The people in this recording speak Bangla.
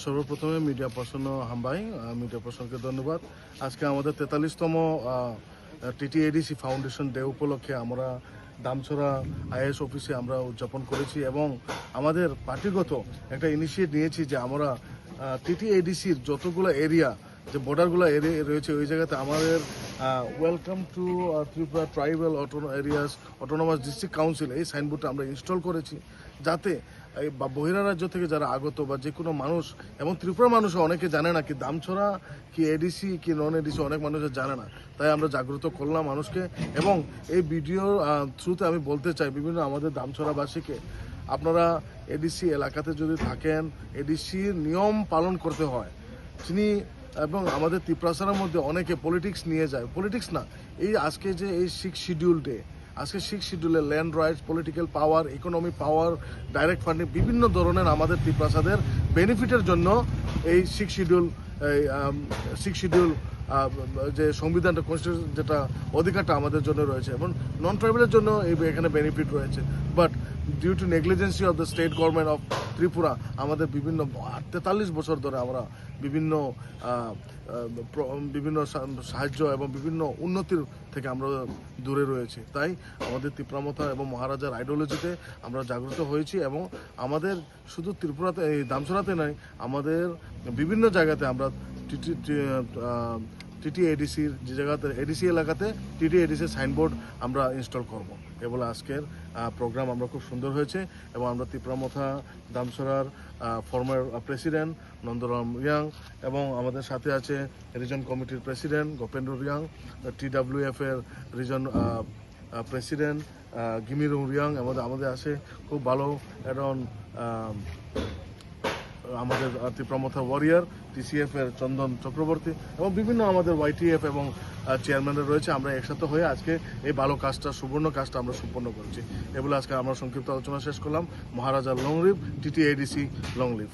সর্বপ্রথমে মিডিয়া পার্সন হামবাই মিডিয়া পার্সনকে ধন্যবাদ। আজকে আমাদের 43তম টিটিএডিসি ফাউন্ডেশন ডে উপলক্ষে আমরা দামছড়া আইএস অফিসে আমরা উদযাপন করেছি এবং আমাদের পার্টিগত একটা ইনিশিয়েট নিয়েছি যে আমরা টিটিএডিসির যতগুলো এরিয়া যে বর্ডারগুলো এরিয়া রয়েছে ওই জায়গাতে আমাদের welcome to Tripura tribal areas autonomous district council এই সাইনবোর্ডটা আমরা ইনস্টল করেছি, যাতে এই বহিরা রাজ্য থেকে যারা আগত বা যে কোনো মানুষ এবং ত্রিপুরা মানুষও অনেকে জানে না কি দামছড়া কি এডিসি কি নন এডিসি, অনেক মানুষের জানে না। তাই আমরা জাগ্রত করলাম মানুষকে এবং এই ভিডিওর থ্রুতে আমি বলতে চাই বিভিন্ন আমাদের দামছড়াবাসীকে, আপনারা এডিসি এলাকাতে যদি থাকেন এডিসির নিয়ম পালন করতে হয়। তিনি এবং আমাদের ত্রিপুরাসার মধ্যে অনেকে পলিটিক্স নিয়ে যায়, পলিটিক্স না, এই আজকে যে এই 6 শিডিউল ডে, আজকে 6 শিডিউলে land rights, political power, economic power, direct funding বিভিন্ন ধরনের আমাদের ত্রিপুরাসাদের বেনিফিটের জন্য এই 6 শিডিউল যে সংবিধানটা কনস্টিটিউশন যেটা অধিকারটা আমাদের জন্য রয়েছে এবং নন ট্রাইবালের জন্য এই এখানে বেনিফিট রয়েছে। But due to negligence of the state government of Tripura আমাদের বিভিন্ন 43 বছর ধরে আমরা বিভিন্ন সাহায্য এবং বিভিন্ন উন্নতির থেকে আমরা দূরে রয়েছি। তাই আমাদের ত্রিপুরামথা এবং মহারাজার আইডিওলজিতে আমরা জাগ্রত হয়েছি এবং আমাদের শুধু ত্রিপুরাতে এই দামছড়াতে নয়, আমাদের বিভিন্ন জায়গাতে আমরা টিটিএডিসির যে জায়গাতে এডিসি এলাকাতে টিটিএডিসির সাইনবোর্ড আমরা ইনস্টল করব। এ বলে আজকের প্রোগ্রাম আমরা খুব সুন্দর হয়েছে এবং আমরা ত্রিপুরামথা দামছড়ার ফর্মার প্রেসিডেন্ট নন্দরাম রিয়াং এবং আমাদের সাথে আছে রিজন কমিটির প্রেসিডেন্ট গোপেন্দ্র রিয়াং, TWF এর রিজন প্রেসিডেন্ট গিমির রিয়াং, আমাদের আছে খুব ভালো এখন আমাদের ত্রিপুরামথা ওয়ারিয়ার TCF এর চন্দন চক্রবর্তী এবং বিভিন্ন আমাদের YTF এবং চেয়ারম্যানরা রয়েছে। আমরা একসাথে হয়ে আজকে এই ভালো কাজটা, সুবর্ণ কাজটা আমরা সম্পন্ন করছি। এগুলো আজকে আমরা সংক্ষিপ্ত আলোচনা শেষ করলাম। Maharaja long live, TTADC long leave.